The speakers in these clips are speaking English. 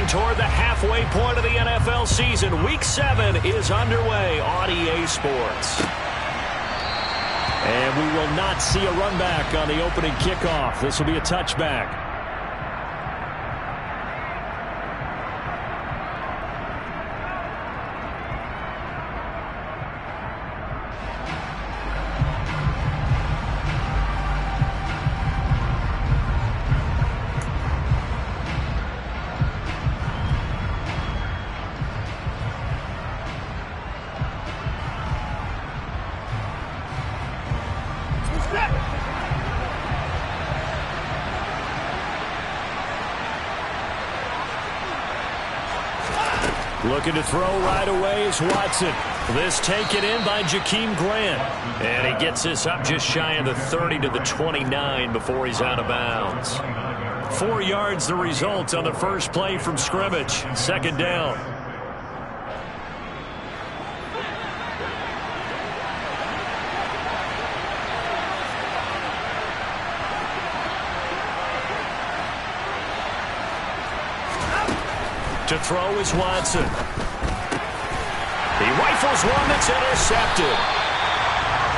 Moving toward the halfway point of the NFL season, Week 7 is underway on EA Sports. And we will not see a run back on the opening kickoff. This will be a touchback. Looking to throw right away is Watson. This taken in by Jakeem Grant. And he gets this up just shy of the 30 to the 29 before he's out of bounds. 4 yards the result on the first play from scrimmage. Second down. To throw is Watson. He rifles one that's intercepted.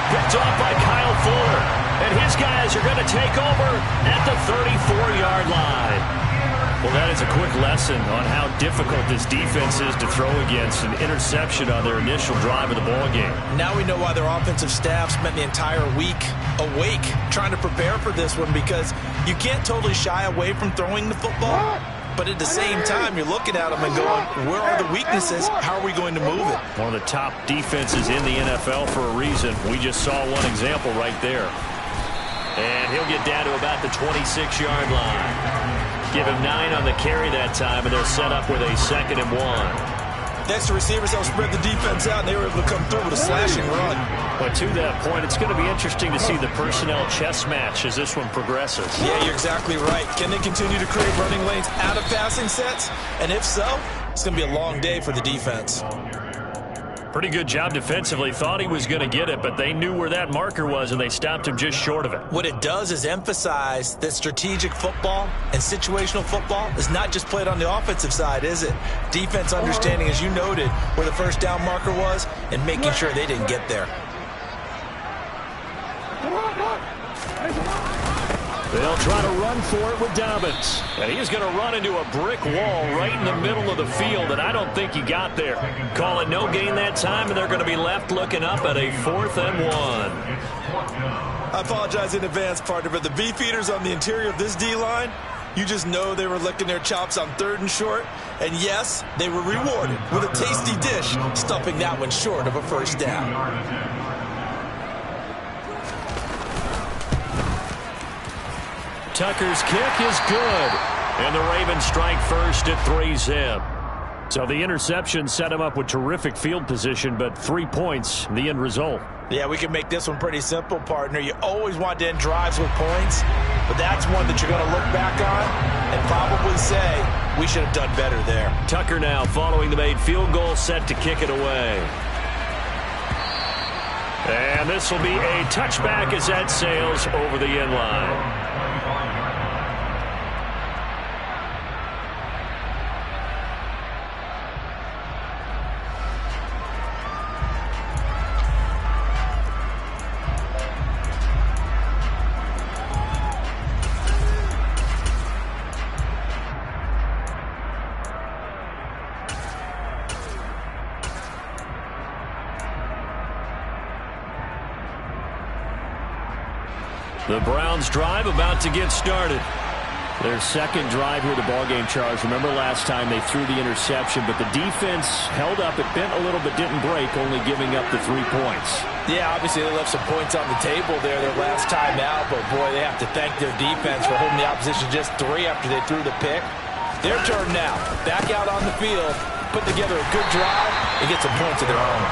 Picked off by Kyle Fuller. And his guys are going to take over at the 34-yard line. Well, that is a quick lesson on how difficult this defense is to throw against. An interception on their initial drive of the ballgame. Now we know why their offensive staff spent the entire week awake trying to prepare for this one, because you can't totally shy away from throwing the football. But at the same time, you're looking at them and going, where are the weaknesses? How are we going to move it? One of the top defenses in the NFL for a reason. We just saw one example right there. And he'll get down to about the 26-yard line. Give him 9 on the carry that time, and they're set up with a 2nd and 1. Next, the receivers helped spread the defense out, and they were able to come through with a slashing run. But to that point, it's going to be interesting to see the personnel chess match as this one progresses. Yeah, you're exactly right. Can they continue to create running lanes out of passing sets? And if so, it's going to be a long day for the defense. Pretty good job defensively. Thought he was going to get it, but they knew where that marker was, and they stopped him just short of it. What it does is emphasize that strategic football and situational football is not just played on the offensive side, is it? Defense understanding, as you noted, where the first down marker was and making sure they didn't get there. They'll try to run for it with Dobbins. And he's going to run into a brick wall right in the middle of the field, and I don't think he got there. Call it no gain that time, and they're going to be left looking up at a 4th and 1. I apologize in advance, partner, but the beefeaters on the interior of this D-line, you just know they were licking their chops on 3rd and short. And yes, they were rewarded with a tasty dish, stuffing that one short of a first down. Tucker's kick is good. And the Ravens strike first at 3-zip. So the interception set him up with terrific field position, but 3 points, the end result. Yeah, we can make this one pretty simple, partner. You always want to end drives with points, but that's one that you're going to look back on and probably say, we should have done better there. Tucker now following the made field goal, set to kick it away. And this will be a touchback as that sails over the end line. The Browns drive about to get started. Their second drive here, the ballgame, Charles. Remember last time they threw the interception, but the defense held up. It bent a little but didn't break, only giving up the 3 points. Yeah, obviously they left some points on the table there their last time out, but boy, they have to thank their defense for holding the opposition just 3 after they threw the pick. Their turn now. Back out on the field, put together a good drive, and get some points of their own.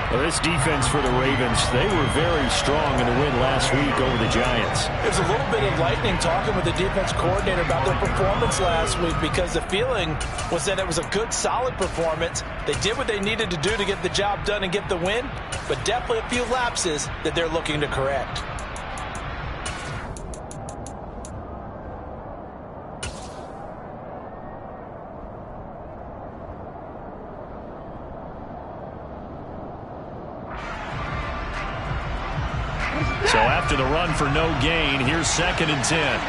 Well, this defense for the Ravens, they were very strong in the win last week over the Giants. There's a little bit of lightning talking with the defense coordinator about their performance last week, because the feeling was that it was a good, solid performance. They did what they needed to do to get the job done and get the win, but definitely a few lapses that they're looking to correct. So after the run for no gain, here's 2nd and 10.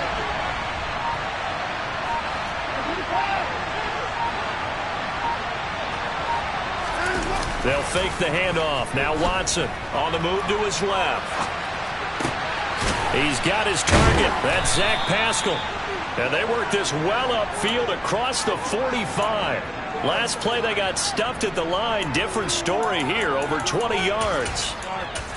They'll fake the handoff. Now Watson on the move to his left. He's got his target. That's Zach Pascal. And they work this well upfield across the 45. Last play they got stuffed at the line. Different story here, over 20 yards.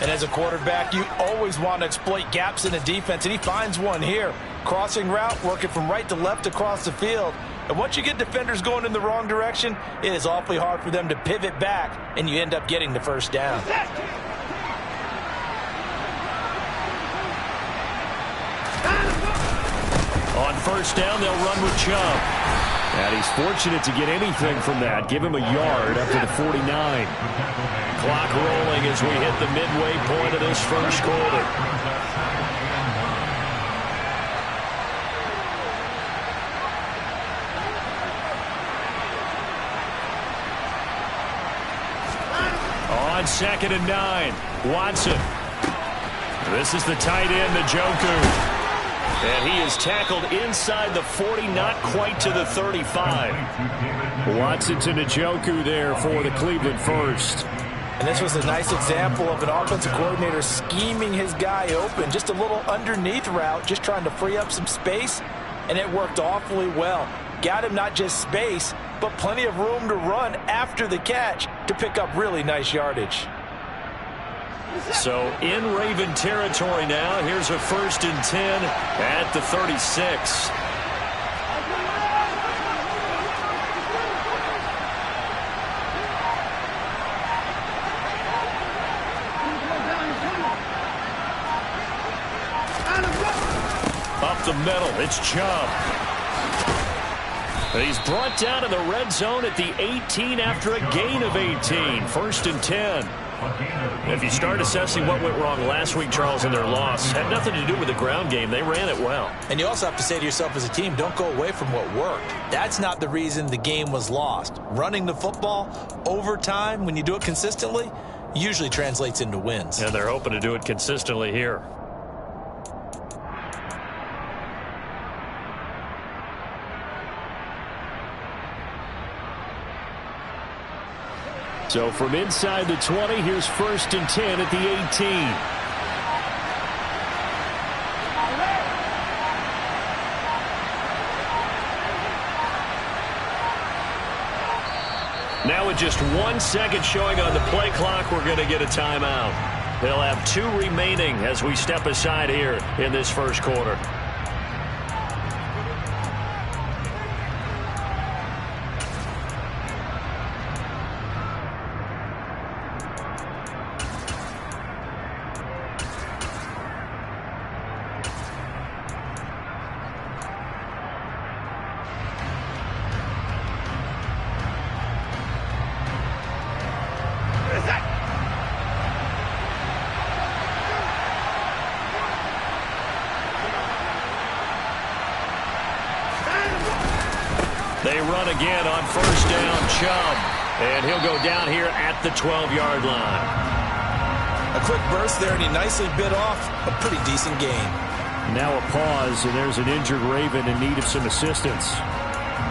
And as a quarterback, you always want to exploit gaps in the defense, and he finds one here. Crossing route, working from right to left across the field. And once you get defenders going in the wrong direction, it is awfully hard for them to pivot back, and you end up getting the first down. On first down, they'll run with Chubb. And he's fortunate to get anything from that. Give him a yard up to the 49. Clock rolling as we hit the midway point of this first quarter. On 2nd and 9, Watson. This is the tight end, Njoku. And he is tackled inside the 40, not quite to the 35. Watson to Njoku there for the Cleveland first. And this was a nice example of an offensive coordinator scheming his guy open. Just a little underneath route, just trying to free up some space, and it worked awfully well. Got him not just space, but plenty of room to run after the catch to pick up really nice yardage. So in Raven territory now. Here's a 1st and 10 at the 36. Up the middle, it's Chubb. He's brought down in the red zone at the 18 after a gain of 18. 1st and 10. If you start assessing what went wrong last week, Charles, in their loss, had nothing to do with the ground game. They ran it well. And you also have to say to yourself as a team, don't go away from what worked. That's not the reason the game was lost. Running the football over time, when you do it consistently, usually translates into wins. And they're hoping to do it consistently here. So from inside the 20, here's 1st and 10 at the 18. Now with just 1 second showing on the play clock, we're going to get a timeout. They'll have 2 remaining as we step aside here in this first quarter. They run again on first down, Chubb. And he'll go down here at the 12-yard line. A quick burst there, and he nicely bit off a pretty decent gain. Now a pause, and there's an injured Raven in need of some assistance.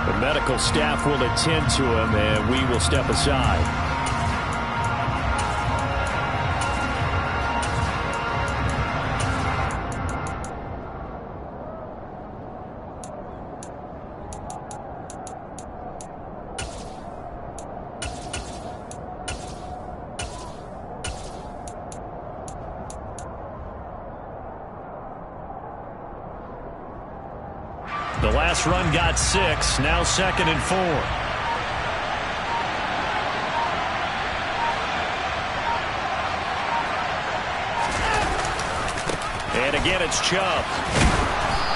The medical staff will attend to him, and we will step aside. The last run got 6. Now 2nd and 4. And again, it's Chubb.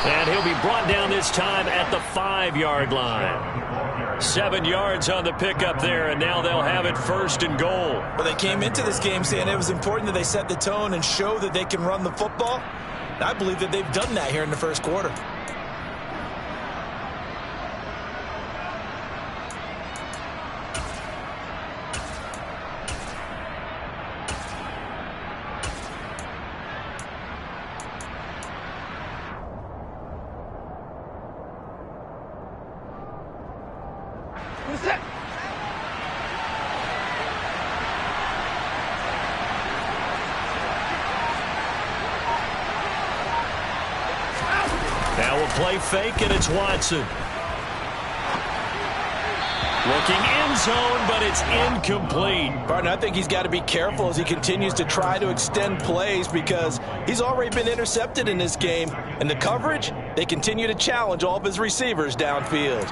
And he'll be brought down this time at the 5-yard line. 7 yards on the pickup there, and now they'll have it 1st and goal. Well, they came into this game saying it was important that they set the tone and show that they can run the football. And I believe that they've done that here in the first quarter. Now we'll play fake, and it's Watson. Looking end zone, but it's incomplete. Partner, I think he's got to be careful as he continues to try to extend plays because he's already been intercepted in this game. And the coverage, they continue to challenge all of his receivers downfield.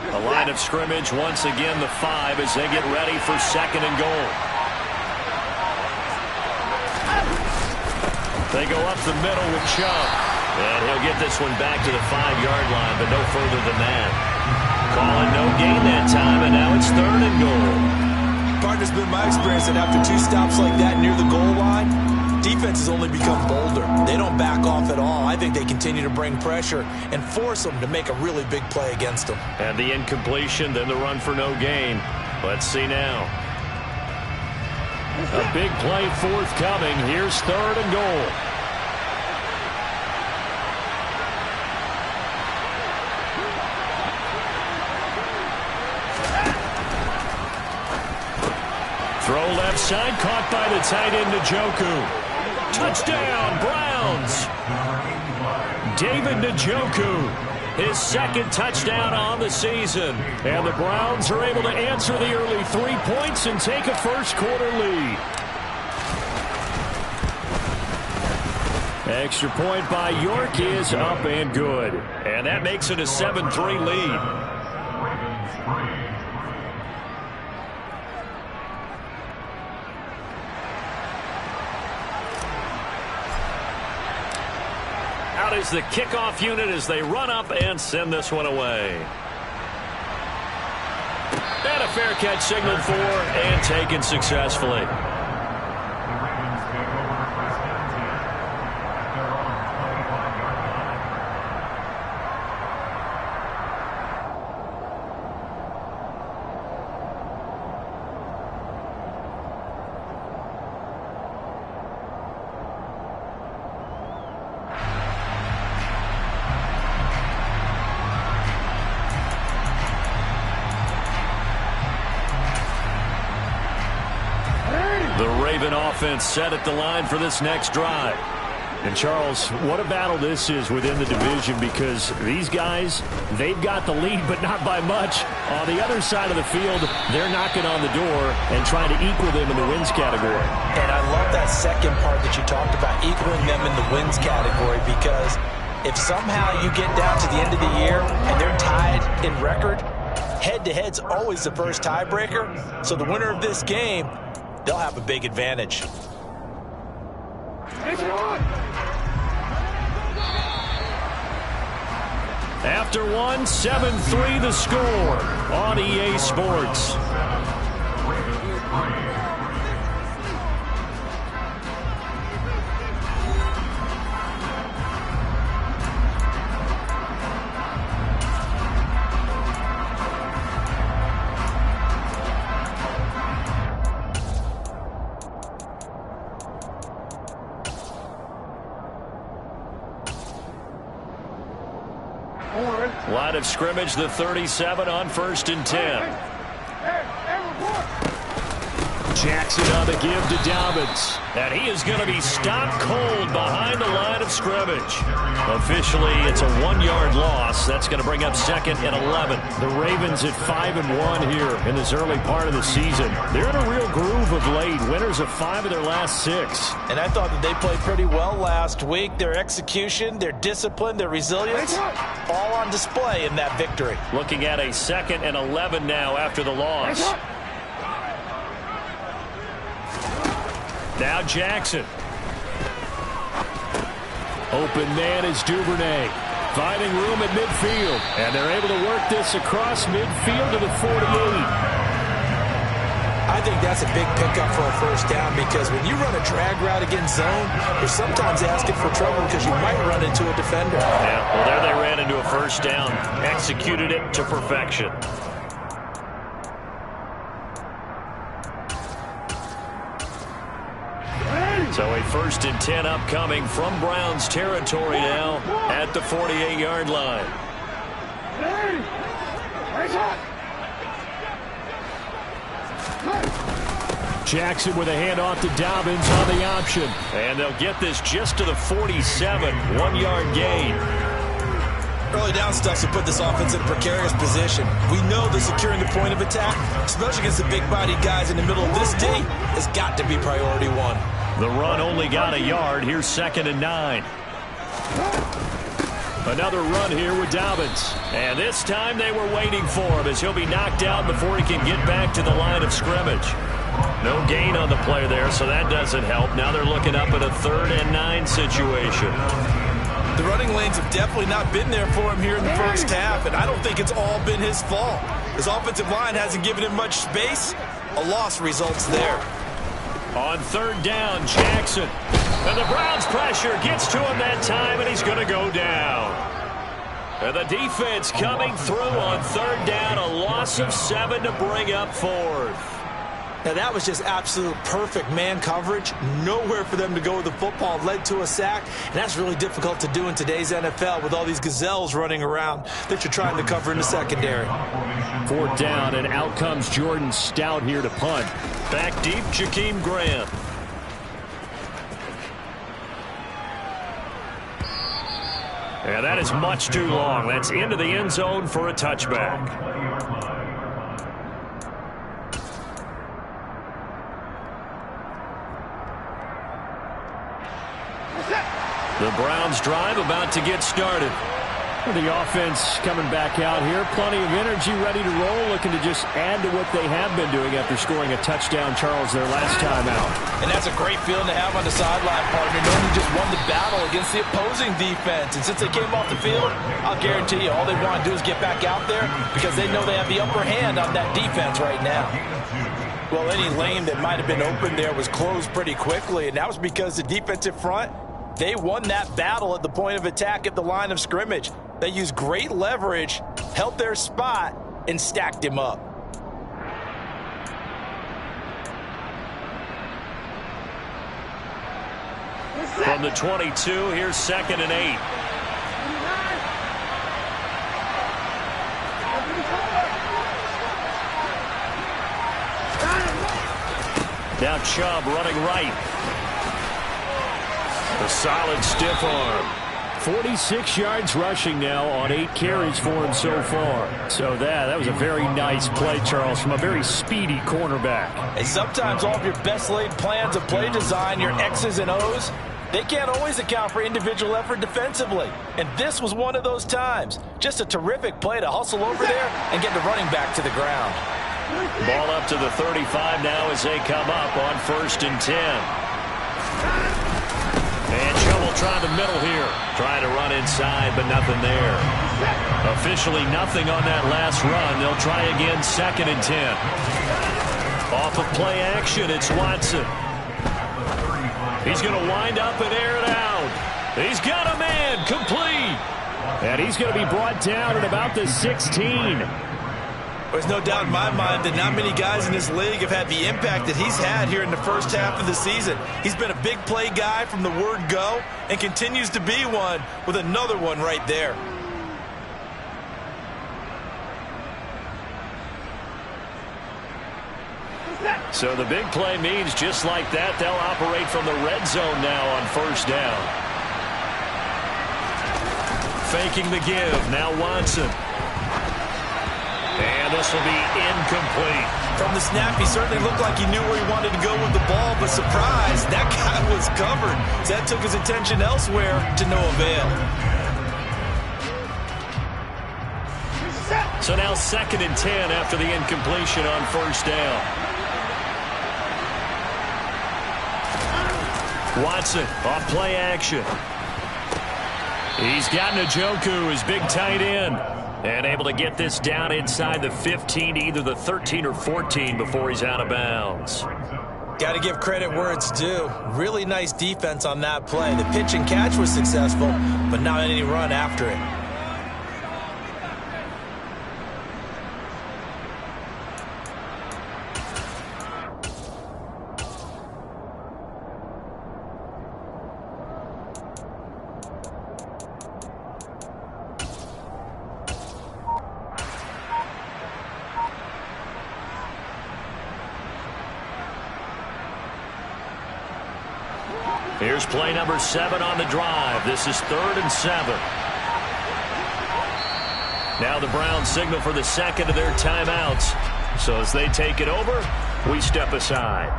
The line of scrimmage, once again, the 5 as they get ready for 2nd and goal. They go up the middle with Chubb. And he'll get this one back to the 5-yard line, but no further than that. Calling no gain that time, and now it's 3rd and goal. Partner's been my experience that after 2 stops like that near the goal line, defenses only become bolder. They don't back off at all. I think they continue to bring pressure and force them to make a really big play against them. And the incompletion, then the run for no gain. Let's see now. A big play forthcoming. Here's 3rd and goal. Throw left side, caught by the tight end, Njoku. Touchdown, Browns. David Njoku, his 2nd touchdown on the season. And the Browns are able to answer the early 3 points and take a first-quarter lead. Extra point by York is up and good. And that makes it a 7-3 lead. Out is the kickoff unit as they run up and send this one away. And a fair catch signaled for and taken successfully. The Raven offense set at the line for this next drive. And, Charles, what a battle this is within the division because these guys, they've got the lead, but not by much. On the other side of the field, they're knocking on the door and trying to equal them in the wins category. And I love that second part that you talked about, equaling them in the wins category, because if somehow you get down to the end of the year and they're tied in record, head-to-head's always the first tiebreaker. So the winner of this game, they'll have a big advantage. After one, 7-3 the score on EA Sports. Line of scrimmage, the 37 on 1st and 10. Jackson on the give to Dobbins. And he is going to be stopped cold behind the line of scrimmage. Officially, it's a 1-yard loss. That's going to bring up 2nd and 11. The Ravens at 5-1 here in this early part of the season. They're in a real groove of late. Winners of 5 of their last 6. And I thought that they played pretty well last week. Their execution, their discipline, their resilience, all on display in that victory. Looking at a 2nd and 11 now after the loss. Now Jackson. Open man is Duvernay. Finding room at midfield. And they're able to work this across midfield to the 48. I think that's a big pickup for a first down because when you run a drag route against zone, you're sometimes asking for trouble because you might run into a defender. Yeah, well, there they ran into a first down. Executed it to perfection. So a 1st and 10 upcoming from Browns territory now at the 48-yard line. Jackson with a handoff to Dobbins on the option. And they'll get this just to the 47, 1-yard gain. Early down stuff to put this offense in a precarious position. We know that securing the point of attack, especially against the big-bodied guys in the middle of this D, has got to be priority one. The run only got a yard. Here's 2nd and 9. Another run here with Dobbins. And this time they were waiting for him as he'll be knocked out before he can get back to the line of scrimmage. No gain on the play there, so that doesn't help. Now they're looking up at a 3rd and 9 situation. The running lanes have definitely not been there for him here in the first half, and I don't think it's all been his fault. His offensive line hasn't given him much space. A loss results there. On 3rd down, Jackson. And the Browns' pressure gets to him that time, and he's going to go down. And the defense coming through on 3rd down, a loss of 7 to bring up 4th. Now, that was just absolute perfect man coverage. Nowhere for them to go with the football. Led to a sack, and that's really difficult to do in today's NFL with all these gazelles running around that you're trying to cover in the secondary. 4th down, and out comes Jordan Stout here to punt. Back deep, Jakeem Grant. And that is much too long. That's into the end zone for a touchback. The Browns drive about to get started. The offense coming back out here. Plenty of energy, ready to roll, looking to just add to what they have been doing after scoring a touchdown, Charles, their last time out. And that's a great feeling to have on the sideline, partner, knowing you just won the battle against the opposing defense. And since they came off the field, I'll guarantee you all they want to do is get back out there because they know they have the upper hand on that defense right now. Well, any lane that might have been open there was closed pretty quickly, and that was because the defensive front, they won that battle at the point of attack at the line of scrimmage. They used great leverage, held their spot, and stacked him up. From the 22, here's 2nd and 8. Now Chubb running right. A solid stiff arm. 46 yards rushing now on 8 carries for him so far. So that was a very nice play, Charles, from a very speedy cornerback. And sometimes all of your best laid plans of play design, your X's and O's, they can't always account for individual effort defensively. And this was one of those times. Just a terrific play to hustle over there and get the running back to the ground. Ball up to the 35 now as they come up on 1st and 10. And Chubb will try the middle here. Trying to run inside, but nothing there. Officially nothing on that last run. They'll try again 2nd and 10. Off of play action, it's Watson. He's going to wind up and air it out. He's got a man, complete. And he's going to be brought down at about the 16. There's no doubt in my mind that not many guys in this league have had the impact that he's had here in the first half of the season. He's been a big play guy from the word go and continues to be one with another one right there. So the big play means just like that, they'll operate from the red zone now on 1st down. Faking the give, now Watson. And this will be incomplete. From the snap, he certainly looked like he knew where he wanted to go with the ball, but surprise, that guy was covered. So that took his attention elsewhere to no avail. So now 2nd and 10 after the incompletion on 1st down. Watson off play action. He's got Njoku, his big tight end. And able to get this down inside the 15 to either the 13 or 14 before he's out of bounds. Got to give credit where it's due. Really nice defense on that play. The pitch and catch was successful, but not any run after it. Here's play number 7 on the drive. This is 3rd and 7. Now the Browns signal for the second of their timeouts. So as they take it over, we step aside.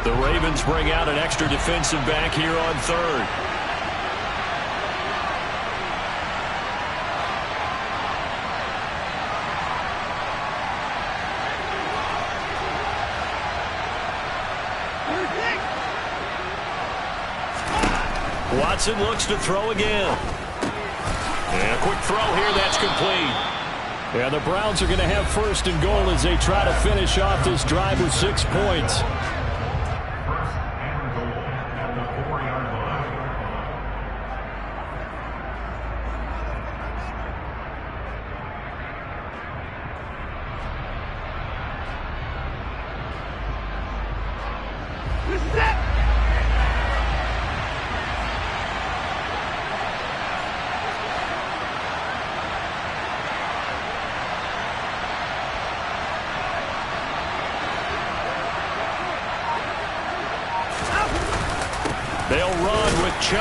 The Ravens bring out an extra defensive back here on 3rd. Watson looks to throw again. And a quick throw here, that's complete. Yeah, the Browns are going to have 1st and goal as they try to finish off this drive with 6 points. They'll run with Chubb,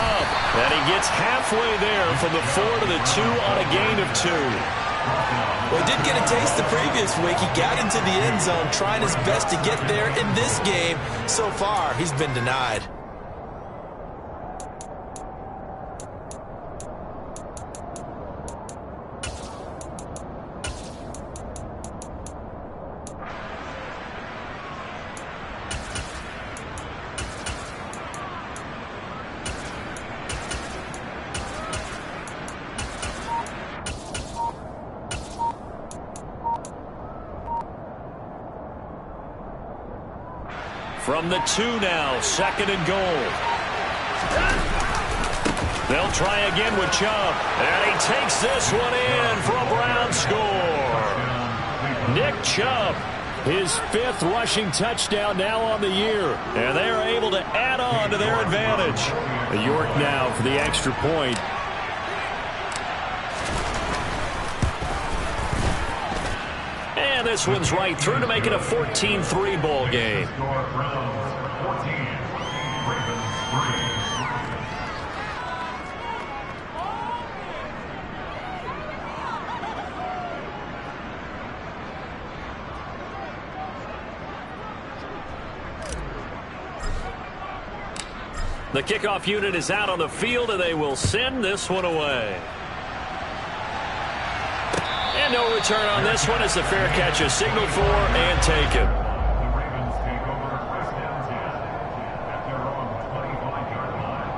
and he gets halfway there from the 4 to the 2 on a gain of 2. Well, he did get a taste the previous week. He got into the end zone trying his best to get there in this game. So far, he's been denied. From the 2 now, 2nd and goal. They'll try again with Chubb. And he takes this one in for a Brown score. Nick Chubb, his 5th rushing touchdown now on the year. And they are able to add on to their advantage. York now for the extra point. And this one's right through to make it a 14-3 ball game. The kickoff unit is out on the field, and they will send this one away. And no return on this one as the fair catch is signaled for and taken. The Ravens take over 1st and 10 at their own 25-yard line.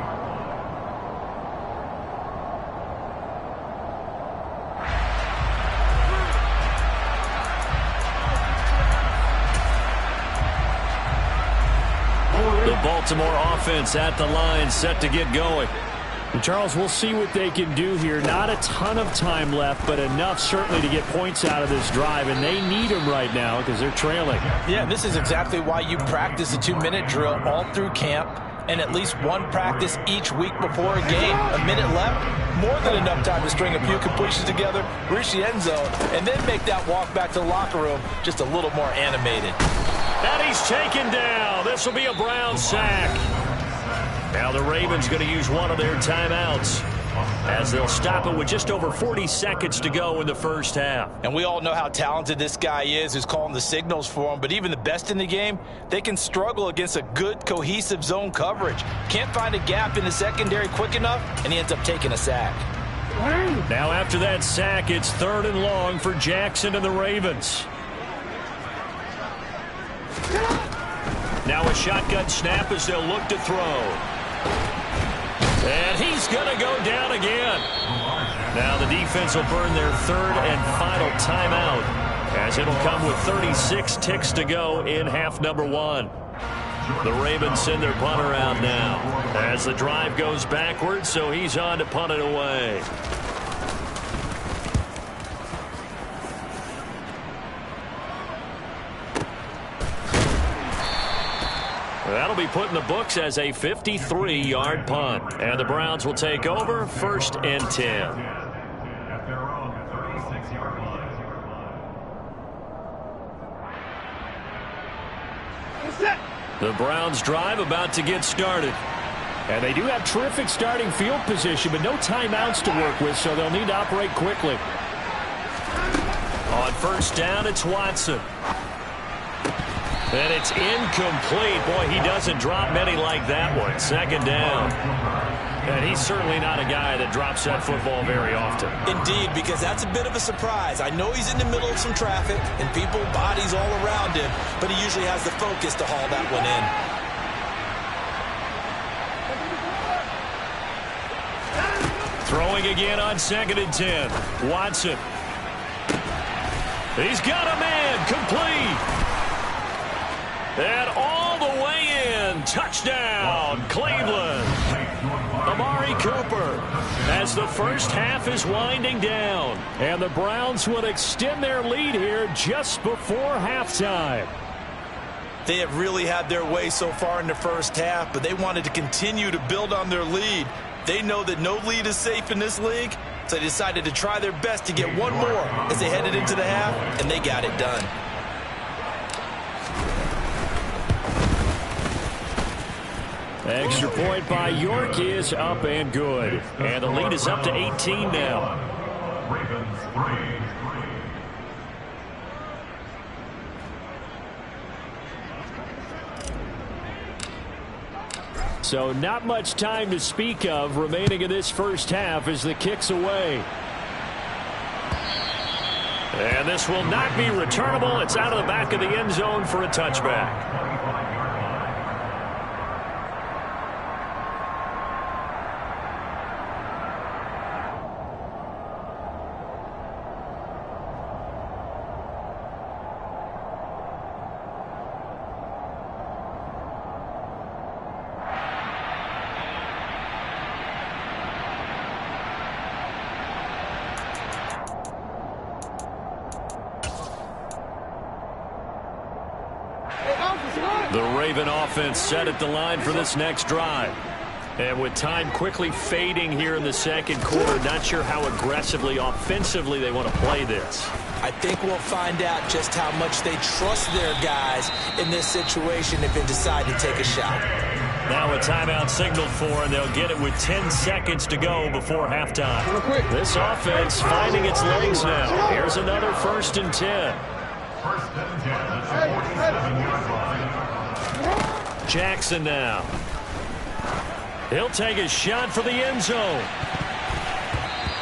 The Baltimore offense at the line, set to get going. And Charles, we'll see what they can do here. Not a ton of time left, but enough certainly to get points out of this drive, and they need them right now because they're trailing. Yeah, this is exactly why you practice a 2-minute drill all through camp and at least one practice each week before a game. A minute left, more than enough time to string a few completions together, reach the end zone, and then make that walk back to the locker room just a little more animated. And he's taken down. This will be a Brown sack. Now the Ravens going to use one of their timeouts as they'll stop it with just over 40 seconds to go in the first half. And we all know how talented this guy is who's calling the signals for him, but even the best in the game, they can struggle against a good, cohesive zone coverage. Can't find a gap in the secondary quick enough, and he ends up taking a sack. Now after that sack, it's 3rd and long for Jackson and the Ravens. Now a shotgun snap as they'll look to throw. And he's going to go down again. Now the defense will burn their 3rd and final timeout as it'll come with 36 ticks to go in half number 1. The Ravens send their punt around now as the drive goes backwards, so he's on to punt it away. That'll be put in the books as a 53-yard punt. And the Browns will take over 1st and 10. At their own 36-yard line. The Browns drive about to get started. And they do have terrific starting field position, but no timeouts to work with, so they'll need to operate quickly. On 1st down, it's Watson. And it's incomplete. Boy, he doesn't drop many like that one. 2nd down. And he's certainly not a guy that drops that football very often. Indeed, because that's a bit of a surprise. I know he's in the middle of some traffic and people, bodies all around him, but he usually has the focus to haul that one in. Throwing again on 2nd and 10. Watson. He's got a man. Complete. And all the way in. Touchdown, Cleveland. Amari Cooper as the first half is winding down. And the Browns will extend their lead here just before halftime. They have really had their way so far in the first half, but they wanted to continue to build on their lead. They know that no lead is safe in this league, so they decided to try their best to get one more as they headed into the half, and they got it done. Extra point by York is up and good. And the lead is up to 18 now. Ravens 3. So not much time to speak of remaining in this first half as the kick's away. And this will not be returnable. It's out of the back of the end zone for a touchback. The Raven offense set at the line for this next drive. And with time quickly fading here in the second quarter, not sure how aggressively, offensively they want to play this. I think we'll find out just how much they trust their guys in this situation if they decide to take a shot. Now a timeout signaled for, and they'll get it with 10 seconds to go before halftime. This offense finding its legs now. Here's another 1st and 10. 1st and 10 at the 47-yard line. Jackson now. He'll take a shot for the end zone.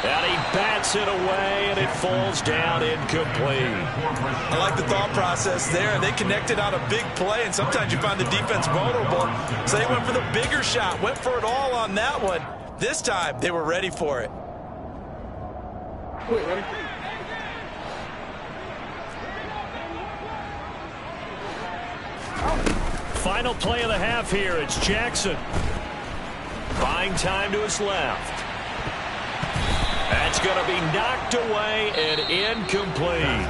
And he bats it away, and it falls down incomplete. I like the thought process there. They connected on a big play, and sometimes you find the defense vulnerable. So they went for the bigger shot, went for it all on that one. This time, they were ready for it. Final play of the half here. It's Jackson. Buying time to his left. That's going to be knocked away and incomplete.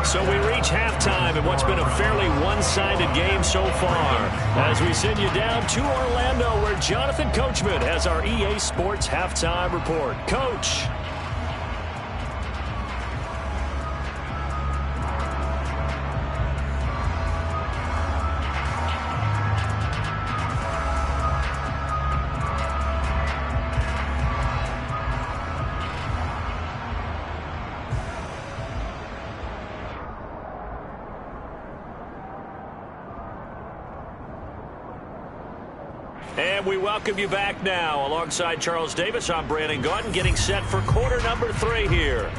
So we reach halftime in what's been a fairly one-sided game so far. As we send you down to Orlando, where Jonathan Coachman has our EA Sports halftime report. Coach. And we welcome you back now. Alongside Charles Davis, I'm Brandon Gaudin, getting set for quarter number 3 here.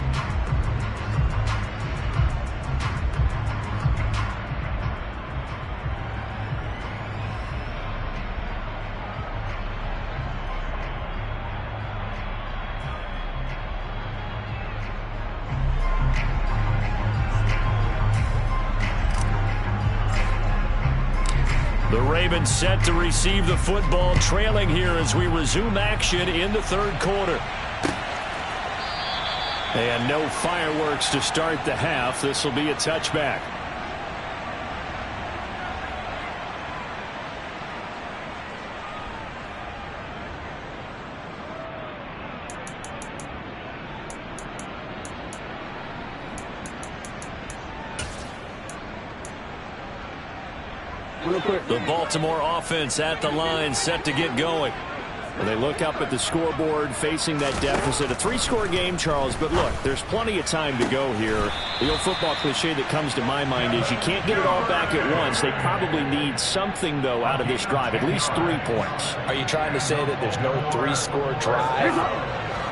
The Ravens set to receive the football, trailing here as we resume action in the third quarter. And no fireworks to start the half. This will be a touchback. The Baltimore offense at the line, set to get going. And they look up at the scoreboard facing that deficit. A 3-score game, Charles, but look, there's plenty of time to go here. The old football cliche that comes to my mind is you can't get it all back at once. They probably need something, though, out of this drive, at least 3 points. Are you trying to say that there's no 3-score drive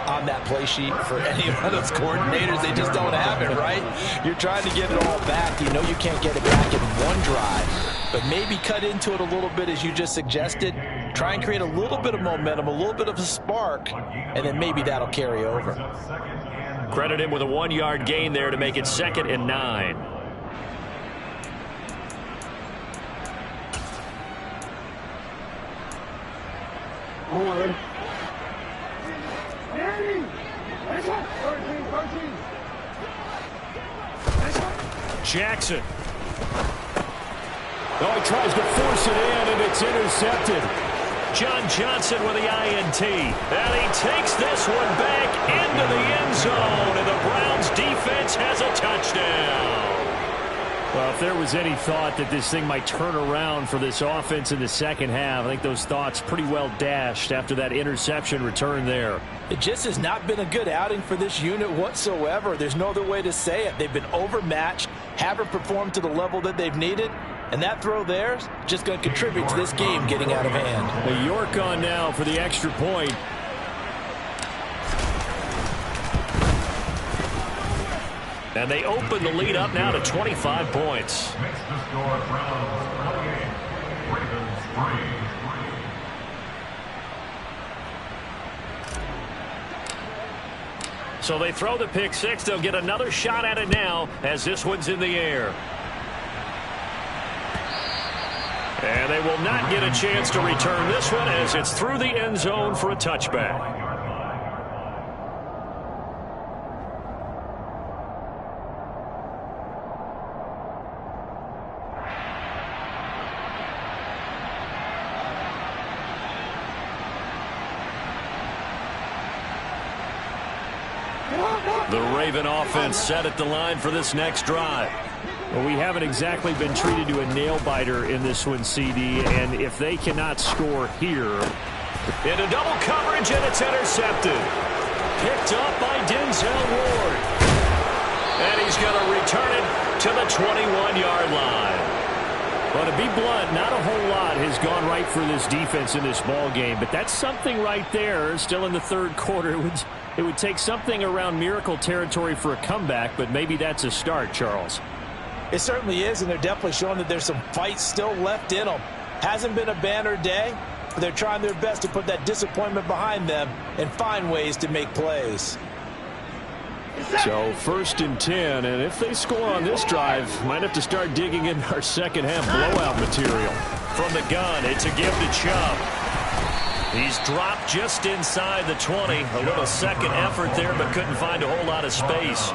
on that play sheet for any of those coordinators? They just don't have it, right? You're trying to get it all back. You know you can't get it back in one drive. But maybe cut into it a little bit, as you just suggested. Try and create a little bit of momentum, a little bit of a spark, and then maybe that'll carry over. Credit him with a 1-yard gain there to make it 2nd and 9. Jackson. Oh, he tries to force it in, and it's intercepted. John Johnson with the INT. And he takes this one back into the end zone, and the Browns defense has a touchdown. Well, if there was any thought that this thing might turn around for this offense in the second half, I think those thoughts pretty well dashed after that interception return there. It just has not been a good outing for this unit whatsoever. There's no other way to say it. They've been overmatched, haven't performed to the level that they've needed. And that throw there is just going to contribute to this game getting out of hand. The York on now for the extra point. And they open the lead up now to 25 points. Makes the score Browns 28, Ravens 3. So they throw the pick six. They'll get another shot at it now as this one's in the air. And they will not get a chance to return this one as it's through the end zone for a touchback. The Raven offense set at the line for this next drive. Well, we haven't exactly been treated to a nail-biter in this one, CD, and if they cannot score here. Into double coverage, and it's intercepted. Picked up by Denzel Ward. And he's going to return it to the 21-yard line. Well, to be blunt, not a whole lot has gone right for this defense in this ball game, but that's something right there. Still in the third quarter. It would take something around miracle territory for a comeback, but maybe that's a start, Charles. It certainly is, and they're definitely showing that there's some fight still left in them. Hasn't been a banner day, but they're trying their best to put that disappointment behind them and find ways to make plays. So 1st and 10, and if they score on this drive, might have to start digging in our second half blowout material. From the gun, it's a give to Chubb. He's dropped just inside the 20. A little second effort there, but couldn't find a whole lot of space.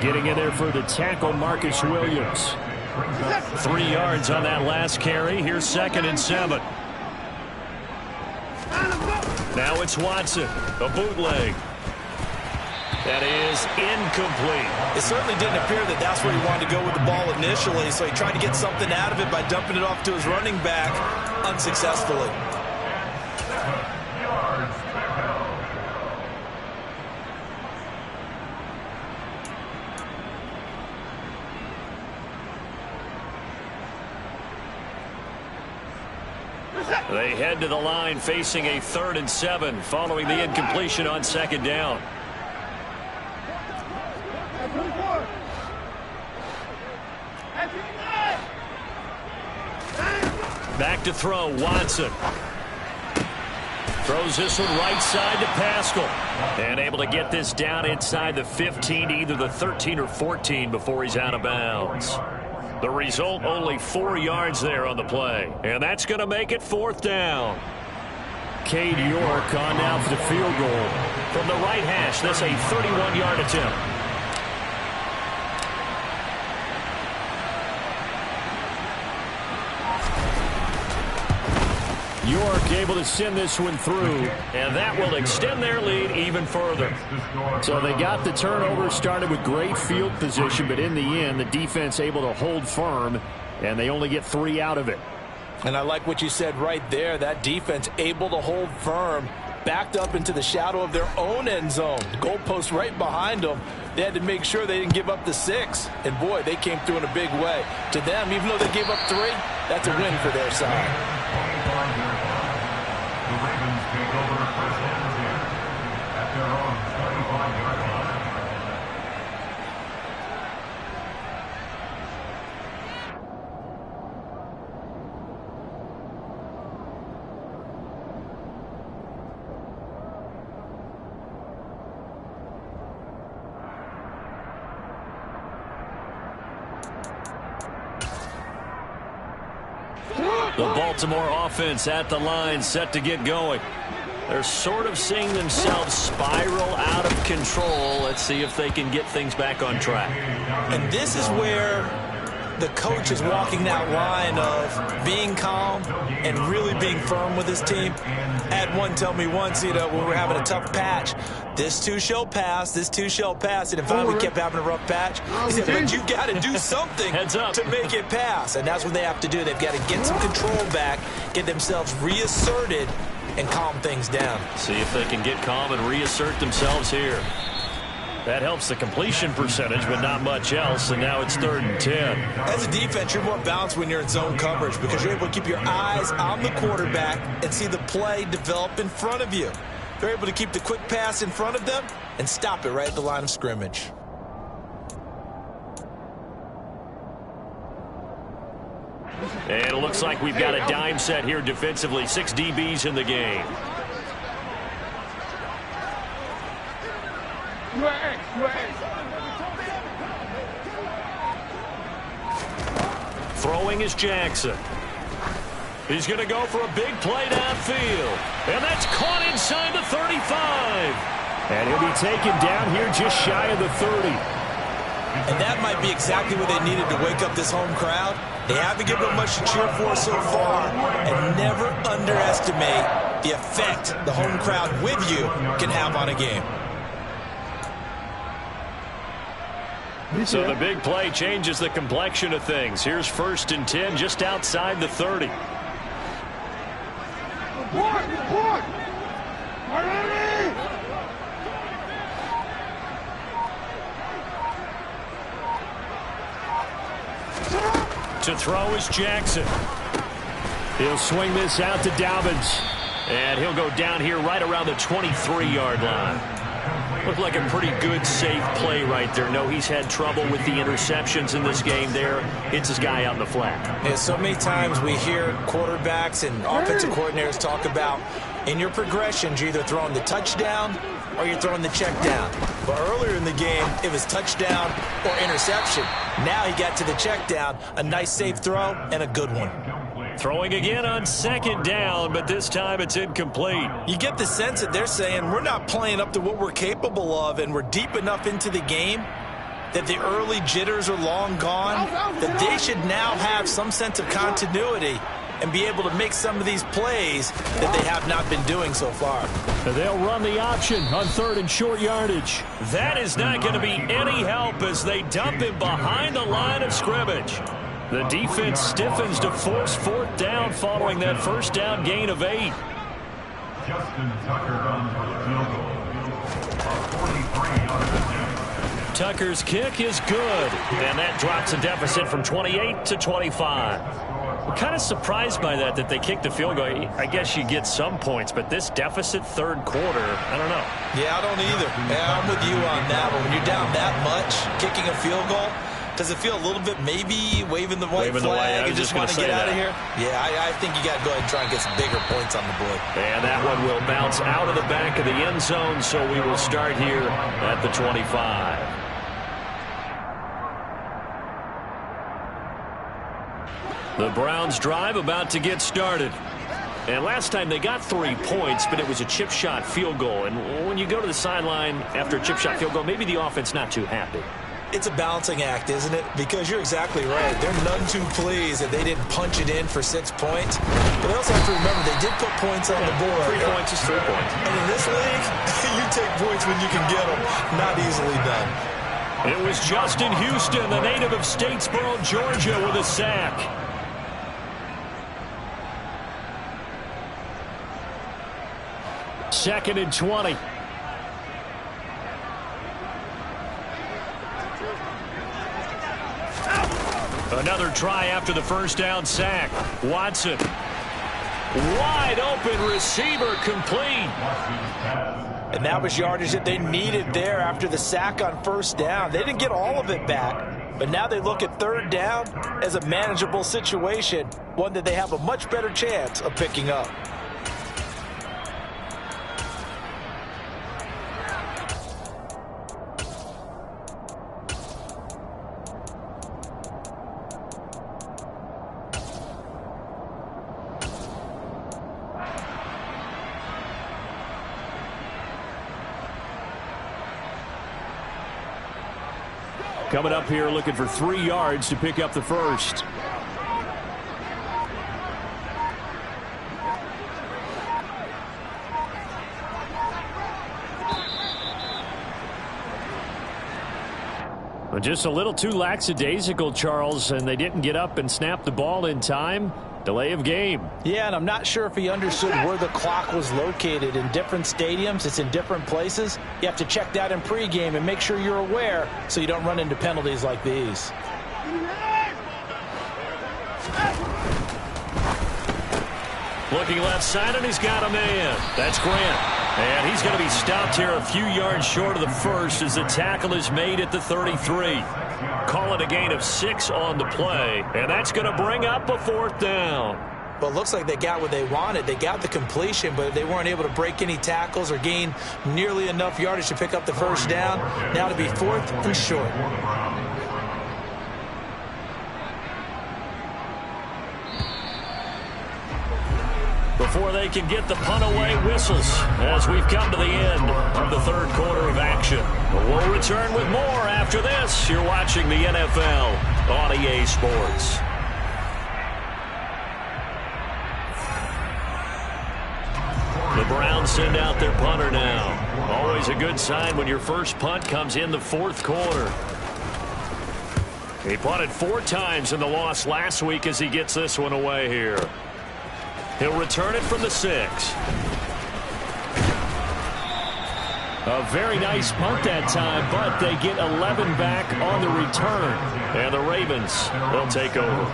Getting in there for the tackle, Marcus Williams. 3 yards on that last carry. Here's 2nd and 7. Now it's Watson. A bootleg. That is incomplete. It certainly didn't appear that that's where he wanted to go with the ball initially, so he tried to get something out of it by dumping it off to his running back unsuccessfully. They head to the line facing a 3rd and 7 following the incompletion on 2nd down. Back to throw, Watson. Throws this one right side to Pascal. And able to get this down inside the 15 to either the 13 or 14 before he's out of bounds. The result, only 4 yards there on the play. And that's going to make it 4th down. Cade York on now for the field goal. From the right hash, that's a 31-yard attempt. York able to send this one through. And that will extend their lead even further. So they got the turnover, started with great field position, but in the end, the defense able to hold firm and they only get 3 out of it. And I like what you said right there. That defense able to hold firm, backed up into the shadow of their own end zone. The goalpost right behind them. They had to make sure they didn't give up the 6. And, boy, they came through in a big way. To them, even though they gave up 3, that's a win for their side. The Ravens take over first and 10 at their own 25-yard line. The Baltimore offense at the line, set to get going. They're sort of seeing themselves spiral out of control. Let's see if they can get things back on track. And this is where the coach is walking that line of being calm and really being firm with his team. I had one tell me once, when we're having a tough patch, this too shall pass, this too shall pass. And if we kept having a rough patch, he said, but you got to do something Heads up. to make it pass. And that's what they have to do. They've got to get some control back, get themselves reasserted, and calm things down. See if they can get calm and reassert themselves here. That helps the completion percentage, but not much else, and now it's 3rd and 10. As a defense, you're more balanced when you're in zone coverage because you're able to keep your eyes on the quarterback and see the play develop in front of you. They're able to keep the quick pass in front of them and stop it right at the line of scrimmage. And it looks like we've got a dime set here defensively. 6 DBs in the game. Throwing is Jackson. He's going to go for a big play downfield. And that's caught inside the 35. And he'll be taken down here just shy of the 30. And that might be exactly what they needed to wake up this home crowd. They haven't given them much to cheer for so far. And never underestimate the effect the home crowd with you can have on a game. So the big play changes the complexion of things. Here's 1st and 10 just outside the 30. To throw is Jackson. He'll swing this out to Dobbins. And he'll go down here right around the 23-yard line. Looked like a pretty good, safe play right there. No, he's had trouble with the interceptions in this game there. Hits his guy out in the flat. Yeah, so many times we hear quarterbacks and offensive coordinators talk about in your progressions, you're either throwing the touchdown or you're throwing the check down. But earlier in the game, it was touchdown or interception. Now he got to the check down, a nice safe throw and a good one. Throwing again on 2nd down, but this time it's incomplete. You get the sense that they're saying we're not playing up to what we're capable of, and we're deep enough into the game that the early jitters are long gone, that they should now have some sense of continuity and be able to make some of these plays that they have not been doing so far. They'll run the option on 3rd and short yardage. That is not going to be any help as they dump him behind the line of scrimmage. The defense stiffens to force 4th down following that 1st down gain of 8. Justin Tucker runs for the field goal. A 43-yard attempt. Tucker's kick is good, and that drops a deficit from 28 to 25. I'm kind of surprised by that they kicked the field goal. I guess you get some points, but this deficit 3rd quarter, I don't know. Yeah, I don't either. Yeah, I'm with you on that. But when you're down that much, kicking a field goal, does it feel a little bit maybe waving the white flag and just want to get out of here? Yeah, I think you got to go ahead and try and get some bigger points on the board. And that one will bounce out of the back of the end zone, so we will start here at the 25. The Browns drive about to get started. And last time they got 3 points, but it was a chip shot field goal. And when you go to the sideline after a chip shot field goal, maybe the offense not too happy. It's a balancing act, isn't it? Because you're exactly right. They're none too pleased that they didn't punch it in for 6 points. But they also have to remember they did put points on the board. 3 points is 3 points. And in this league, you take points when you can get them. Not easily done. It was Justin Houston, the native of Statesboro, Georgia, with a sack. Second and 20. Another try after the first down sack. Watson. Wide open receiver, complete. And that was yardage that they needed there after the sack on first down. They didn't get all of it back, but now they look at third down as a manageable situation, one that they have a much better chance of picking up. Coming up here looking for 3 yards to pick up the first. Well, just a little too lackadaisical, Charles, and they didn't get up and snap the ball in time. Delay of game. Yeah, and I'm not sure if he understood where the clock was located. In different stadiums, it's in different places. You have to check that in pregame and make sure you're aware so you don't run into penalties like these. Looking left side, and he's got a man. That's Grant. And he's going to be stopped here a few yards short of the first as the tackle is made at the 33. Call it a gain of 6 on the play, and that's going to bring up a 4th down. Well, it looks like they got what they wanted. They got the completion, but they weren't able to break any tackles or gain nearly enough yardage to pick up the first down. Now to be 4th and short. Before they can get the punt away, whistles as we've come to the end of the third quarter of action. We'll return with more after this. You're watching the NFL on EA Sports. The Browns send out their punter now. Always a good sign when your first punt comes in the fourth quarter. He punted 4 times in the loss last week as he gets this one away here. He'll return it from the 6. A very nice punt that time, but they get 11 back on the return. And the Ravens will take over.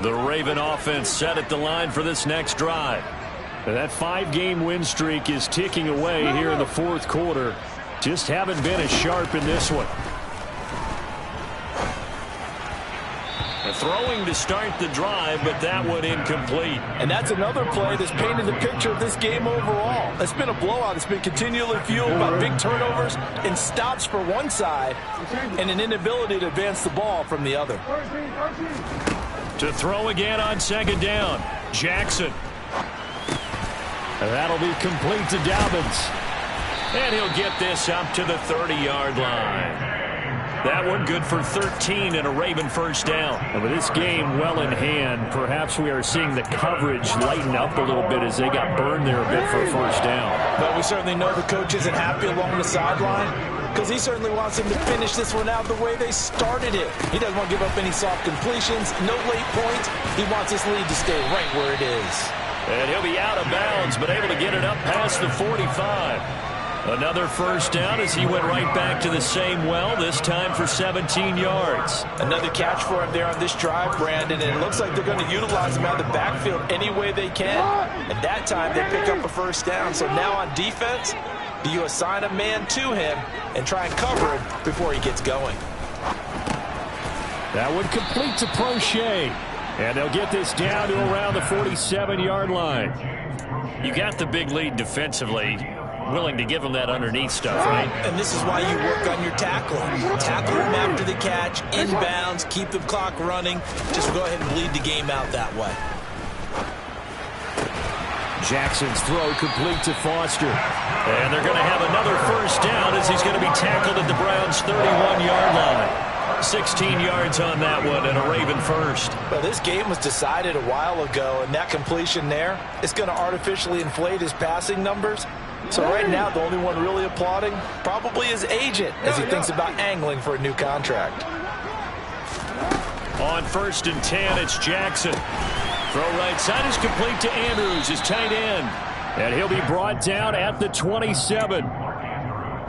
The Raven offense set at the line for this next drive. And that 5-game win streak is ticking away here in the fourth quarter. Just haven't been as sharp in this one. A throwing to start the drive, but that one incomplete. And that's another play that's painted the picture of this game overall. It's been a blowout. It's been continually fueled by big turnovers and stops for one side and an inability to advance the ball from the other. To throw again on second down. Jackson. And that'll be complete to Dobbins. And he'll get this up to the 30-yard line. That one good for 13 and a Raven first down. And with this game well in hand, perhaps we are seeing the coverage lighten up a little bit as they got burned there a bit for a first down. But we certainly know the coach isn't happy along the sideline because he certainly wants them to finish this one out the way they started it. He doesn't want to give up any soft completions, no late points. He wants this lead to stay right where it is. And he'll be out of bounds, but able to get it up past the 45. Another first down as he went right back to the same well, this time for 17 yards. Another catch for him there on this drive, Brandon, and it looks like they're going to utilize him out of the backfield any way they can. And that time they pick up a first down. So now on defense, do you assign a man to him and try and cover him before he gets going? That would complete to Prochet. And they'll get this down to around the 47-yard line. You got the big lead defensively. Willing to give him that underneath stuff, right? And this is why you work on your tackling. Tackle him after the catch, inbounds, keep the clock running. Just go ahead and bleed the game out that way. Jackson's throw complete to Foster. And they're going to have another first down as he's going to be tackled at the Browns' 31-yard line. 16 yards on that one and a Raven first. Well, this game was decided a while ago, and that completion there is going to artificially inflate his passing numbers. So right now, the only one really applauding probably his agent as he thinks about angling for a new contract. On 1st and 10, it's Jackson. Throw right side is complete to Andrews, his tight end. And he'll be brought down at the 27.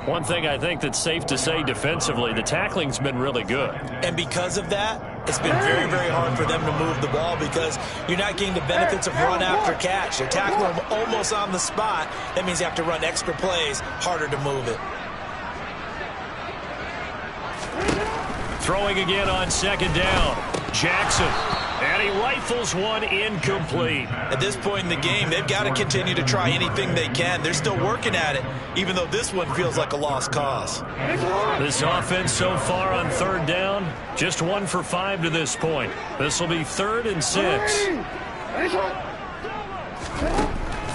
One thing I think that's safe to say defensively, the tackling's been really good. And because of that, it's been very, very hard for them to move the ball because you're not getting the benefits of run after catch. They're tackling them almost on the spot. That means you have to run extra plays, harder to move it. Throwing again on 2nd down. Jackson. And he rifles one incomplete. At this point in the game, they've got to continue to try anything they can. They're still working at it, even though this one feels like a lost cause. This offense so far on 3rd down, just 1 for 5 to this point. This will be 3rd and 6.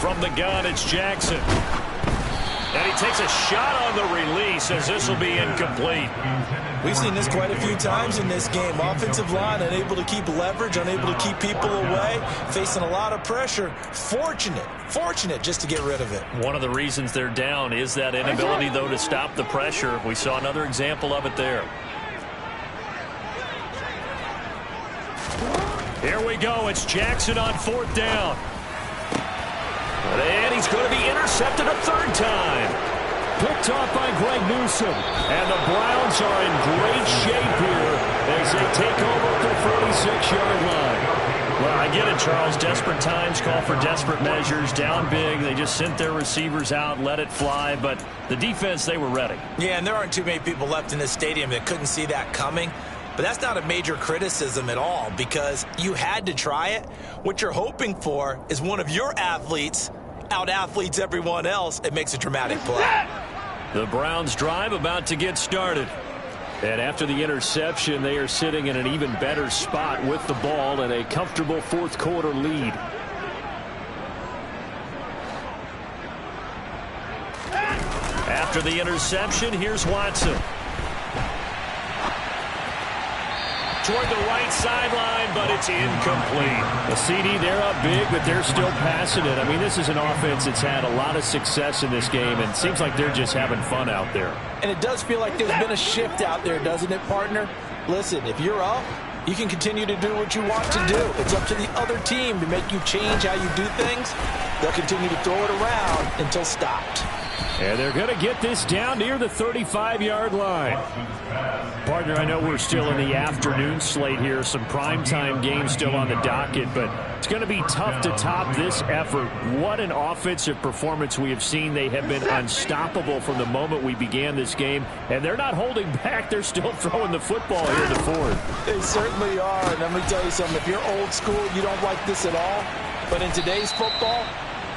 From the gun, it's Jackson. And he takes a shot on the release as this will be incomplete. We've seen this quite a few times in this game. Offensive line unable to keep leverage, unable to keep people away, facing a lot of pressure. Fortunate just to get rid of it. One of the reasons they're down is that inability, though, to stop the pressure. We saw another example of it there. Here we go. It's Jackson on 4th down. And he's going to be intercepted a 3rd time. Picked off by Greg Newsome. And the Browns are in great shape here as they take over at the 46-yard line. Well, I get it, Charles. Desperate times call for desperate measures. Down big. They just sent their receivers out, let it fly. But the defense, they were ready. Yeah, and there aren't too many people left in this stadium that couldn't see that coming. But that's not a major criticism at all because you had to try it. What you're hoping for is one of your athletes out-athletes everyone else. It makes a dramatic play. The Browns drive about to get started. And after the interception, they are sitting in an even better spot with the ball and a comfortable 4th quarter lead. After the interception, here's Watson. Toward the right sideline, but it's incomplete. The CD, they're up big, but they're still passing it. I mean, this is an offense that's had a lot of success in this game, and it seems like they're just having fun out there. And it does feel like there's been a shift out there, doesn't it, partner? Listen, if you're up, you can continue to do what you want to do. It's up to the other team to make you change how you do things. They'll continue to throw it around until stopped. And they're going to get this down near the 35-yard line. Partner, I know we're still in the afternoon slate here. Some primetime games still on the docket, but it's going to be tough to top this effort. What an offensive performance we have seen. They have been unstoppable from the moment we began this game, and they're not holding back. They're still throwing the football here in the 4th. They certainly are, and let me tell you something. If you're old school, you don't like this at all. But in today's football,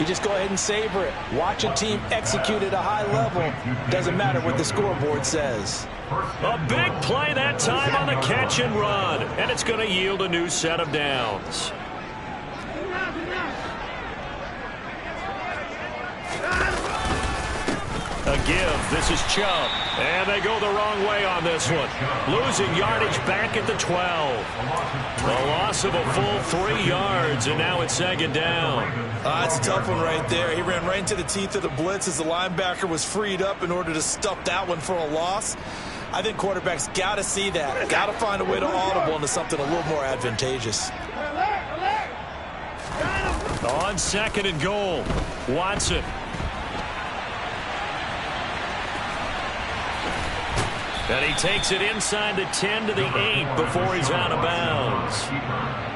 you just go ahead and savor it. Watch a team execute at a high level. Doesn't matter what the scoreboard says. A big play that time on the catch and run. And it's going to yield a new set of downs. A give. This is Chubb. And they go the wrong way on this one. Losing yardage back at the 12. A loss of a full 3 yards, and now it's 2nd down. That's a tough one right there. He ran right into the teeth of the blitz as the linebacker was freed up in order to stuff that one for a loss. I think quarterbacks got to see that. Got to find a way to audible into something a little more advantageous. On 2nd and goal, Watson. And he takes it inside the 10 to the 8 before he's out of bounds.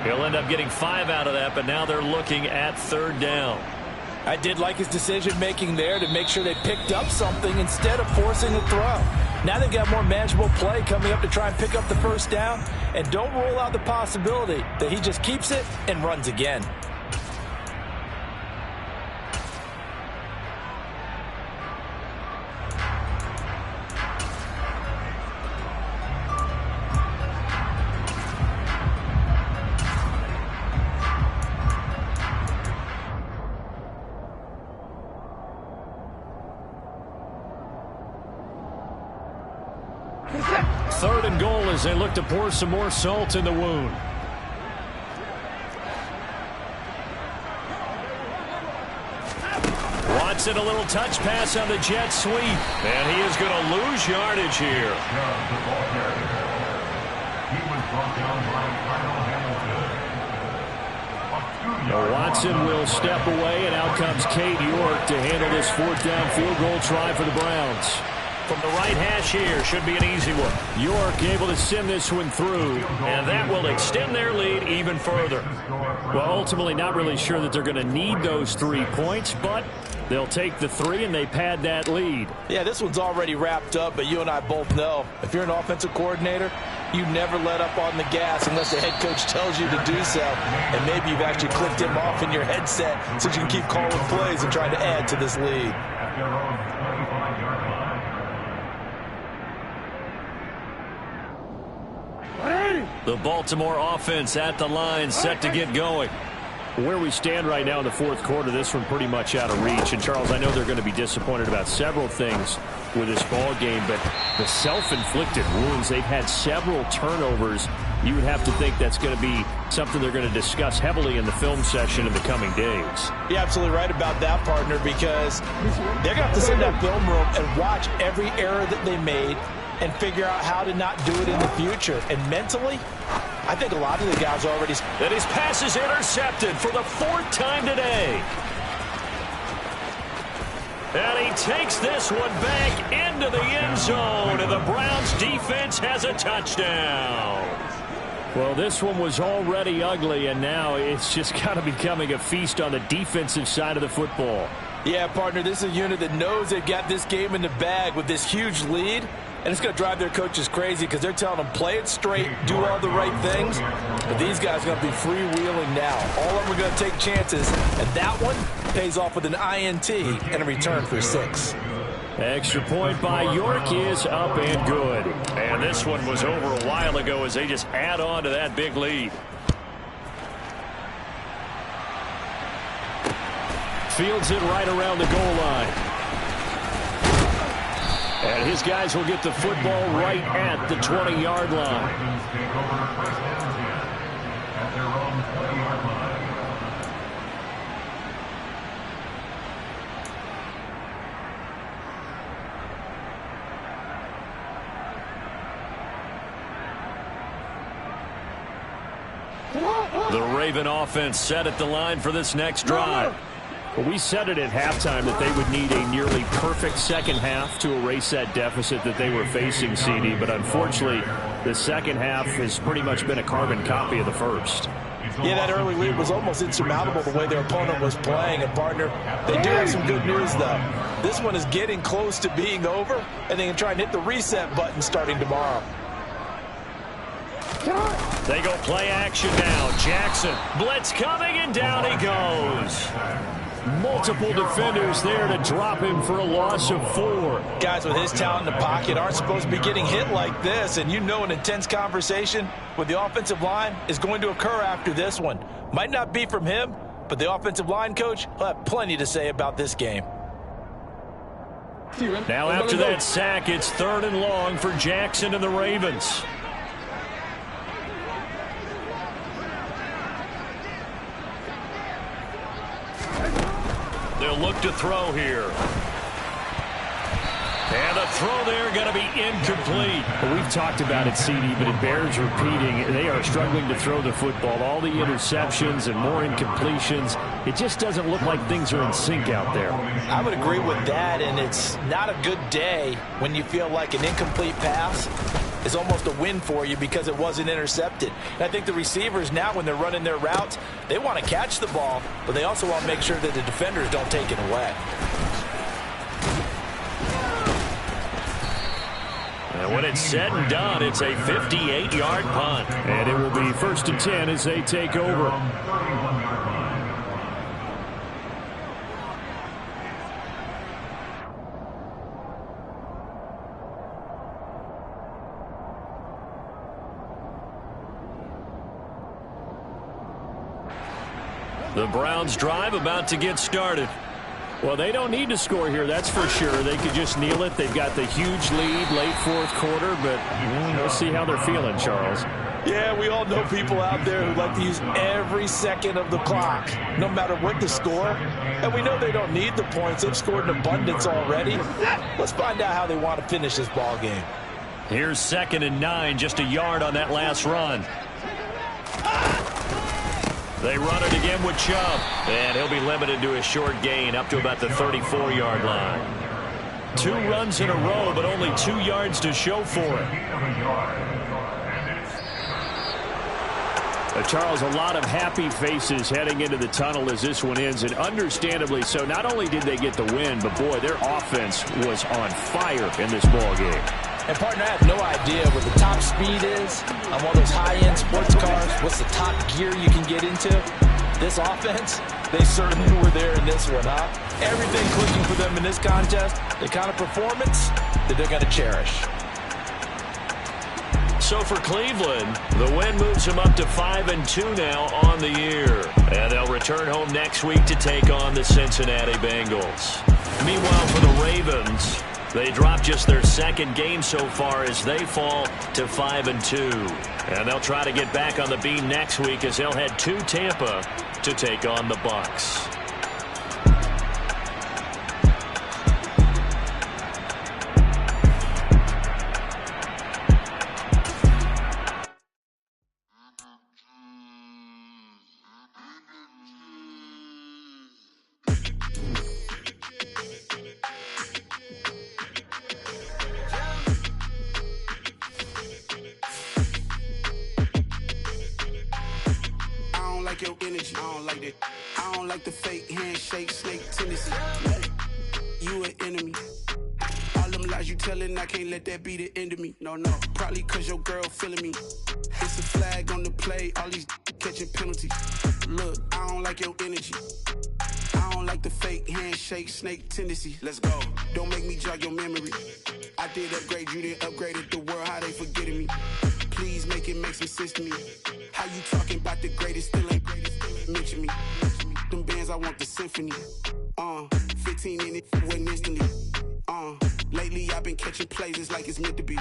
He'll end up getting 5 out of that, but now they're looking at 3rd down. I did like his decision-making there to make sure they picked up something instead of forcing a throw. Now they've got more manageable play coming up to try and pick up the 1st down. And don't rule out the possibility that he just keeps it and runs again. 3rd and goal as they look to pour some more salt in the wound. Watson, a little touch pass on the jet sweep. And he is going to lose yardage here. Watson will step away, and out comes Cade York to handle this 4th down field goal try for the Browns. From the right hash here, should be an easy one. York able to send this one through, and that will extend their lead even further. Well, ultimately not really sure that they're going to need those 3 points, but they'll take the 3 and they pad that lead. Yeah, this one's already wrapped up, but you and I both know if you're an offensive coordinator, you never let up on the gas unless the head coach tells you to do so. And maybe you've actually clicked him off in your headset so you can keep calling plays and trying to add to this lead. The Baltimore offense at the line, set to get going. Where we stand right now in the 4th quarter, this one pretty much out of reach. And, Charles, I know they're going to be disappointed about several things with this ball game, but the self-inflicted wounds, they've had several turnovers. You would have to think that's going to be something they're going to discuss heavily in the film session in the coming days. You're absolutely right about that, partner, because they're going to have to sit in that film room and watch every error that they made and figure out how to not do it in the future. And mentally, I think a lot of the guys already... And his pass is intercepted for the 4th time today. And he takes this one back into the end zone, and the Browns defense has a touchdown. Well, this one was already ugly, and now it's just kind of becoming a feast on the defensive side of the football. Yeah, partner, this is a unit that knows they've got this game in the bag with this huge lead. And it's going to drive their coaches crazy because they're telling them, play it straight, do all the right things. But these guys are going to be freewheeling now. All of them are going to take chances. And that one pays off with an INT and a return for 6. Extra point by York is up and good. And this one was over a while ago as they just add on to that big lead. Fields it right around the goal line. And his guys will get the football right at the 20-yard line. The Raven offense set at the line for this next drive. Well, we said it at halftime that they would need a nearly perfect second half to erase that deficit that they were facing, CD. But unfortunately, the second half has pretty much been a carbon copy of the first. Yeah, that early lead was almost insurmountable the way their opponent was playing. And, partner, they do have some good news, though. This one is getting close to being over, and they can try and hit the reset button starting tomorrow. They go play action now. Jackson, blitz coming, and down he goes. Multiple defenders there to drop him for a loss of 4. Guys with his talent in the pocket aren't supposed to be getting hit like this, and you know an intense conversation with the offensive line is going to occur after this one. Might not be from him, but the offensive line coach will have plenty to say about this game. Now after that sack, it's 3rd and long for Jackson and the Ravens. They'll look to throw here. And the throw there going to be incomplete. Well, we've talked about it, CD, but it bears repeating. They are struggling to throw the football. All the interceptions and more incompletions. It just doesn't look like things are in sync out there. I would agree with that, and it's not a good day when you feel like an incomplete pass is almost a win for you because it wasn't intercepted. And I think the receivers now, when they're running their routes, they want to catch the ball, but they also want to make sure that the defenders don't take it away. And when it's said and done, it's a 58-yard punt. And it will be 1st and 10 as they take over. The Browns drive about to get started. Well, they don't need to score here, that's for sure. They could just kneel it. They've got the huge lead late fourth quarter, but we'll see how they're feeling, Charles. Yeah, we all know people out there who like to use every second of the clock, no matter what the score. And we know they don't need the points. They've scored in abundance already. Let's find out how they want to finish this ball game. Here's 2nd and 9, just a yard on that last run. They run it again with Chubb, and he'll be limited to a short gain up to about the 34-yard line. 2 runs in a row, but only 2 yards to show for it. Charles, a lot of happy faces heading into the tunnel as this one ends, and understandably so. Not only did they get the win, but boy, their offense was on fire in this ball game. And, partner, I have no idea what the top speed is on one of those high-end sports cars. What's the top gear you can get into? This offense, they certainly were there in this one, huh? Everything clicking for them in this contest, the kind of performance that they're going to cherish. So for Cleveland, the win moves them up to 5-2 now on the year. And they'll return home next week to take on the Cincinnati Bengals. Meanwhile, for the Ravens, they dropped just their 2nd game so far as they fall to 5-2. And they'll try to get back on the beam next week as they'll head to Tampa to take on the Bucs. Your energy, I don't like that. I don't like the fake handshake, snake tendency. You an enemy. All them lies you telling, I can't let that be the end of me. No, probably cause your girl feeling me. It's a flag on the play, all these catching penalties. Look, I don't like your energy. I don't like the fake handshake, snake tendency. Let's go. Don't make me jog your memory. I did upgrade, you didn't upgrade it. The world, how they forgetting me. Please make it make some sense to me. How you talking about the greatest, still ain't greatest, mention me. Them bands, I want the symphony. 15 in it, went instantly. Lately I've been catching plays, it's like it's meant to be.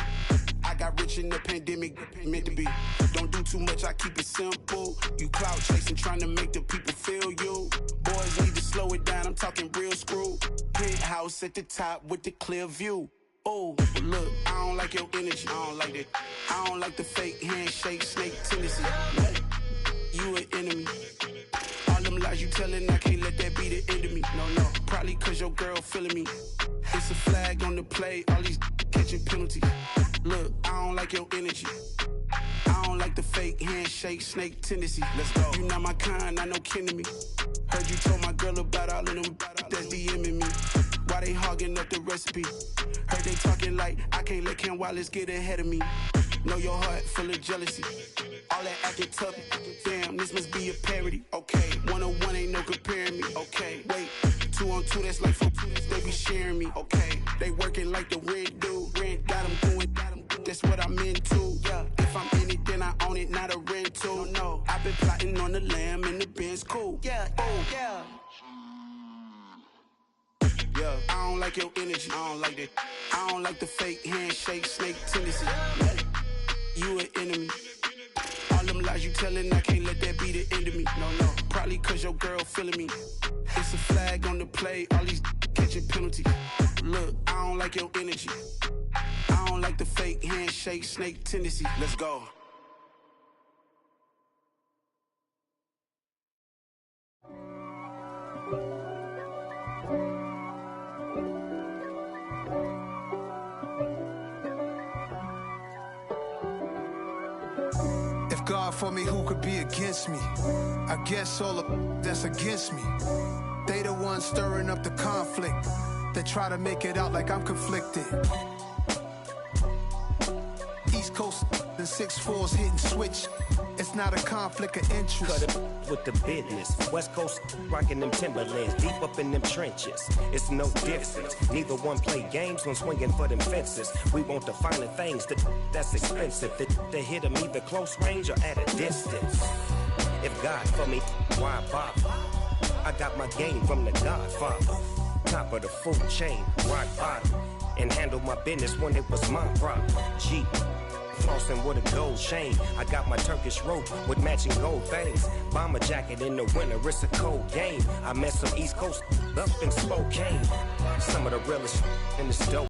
I got rich in the pandemic, meant to be. Don't do too much, I keep it simple. You clout chasing, trying to make the people feel you. Boys need to slow it down, I'm talking real screw. Penthouse at the top with the clear view. Oh, look, I don't like your energy. I don't like that. I don't like the fake handshake, snake tendency. You an enemy. All them lies you telling, I can't let that be the end of me. No, probably cause your girl feeling me. It's a flag on the play, all these catching penalties. Look, I don't like your energy. I don't like the fake handshake, snake tendency. Let's go. You not my kind, I know kin to me. Heard you told my girl about all of them that's DMing me. Why they hogging up the recipe? Heard they talking like I can't let Ken Wallace get ahead of me. Know your heart full of jealousy. All that acting tough, damn, this must be a parody. Okay, 1-on-1 ain't no comparing me. Okay, wait, 2-on-2, that's like 4, they be sharing me. Okay, they working like the rent do. Rent got them going, that's what I'm into. Yeah, if I'm in it, then I own it, not a rental. No, I've been plotting on the lamb and the Benz cool. Yeah, yeah. Yeah, I don't like your energy. I don't like that. I don't like the fake handshake, snake tendency. You an enemy. All them lies you telling, I can't let that be the end of me. No, probably cause your girl feeling me. It's a flag on the play, all these catching penalties. Look, I don't like your energy. I don't like the fake handshake, snake tendency. Let's go. God for me, who could be against me? I guess all of that's against me. They the ones stirring up the conflict. They try to make it out like I'm conflicted. East Coast and 6'4's hitting switch. It's not a conflict of interest. Cut it with the business. West Coast rocking them Timberlands, deep up in them trenches. It's no difference. Neither one play games when swinging for them fences. We want the finer things that's expensive. They hit them either close range or at a distance. If God for me, why bother? I got my game from the Godfather. top of the food chain, rock bottom, and handle my business when it was my problem. G. Flossing with a gold chain. I got my Turkish rope with matching gold things. Bomber jacket in the winter, it's a cold game. I met some East Coast up in Spokane. Some of the realest in the dope.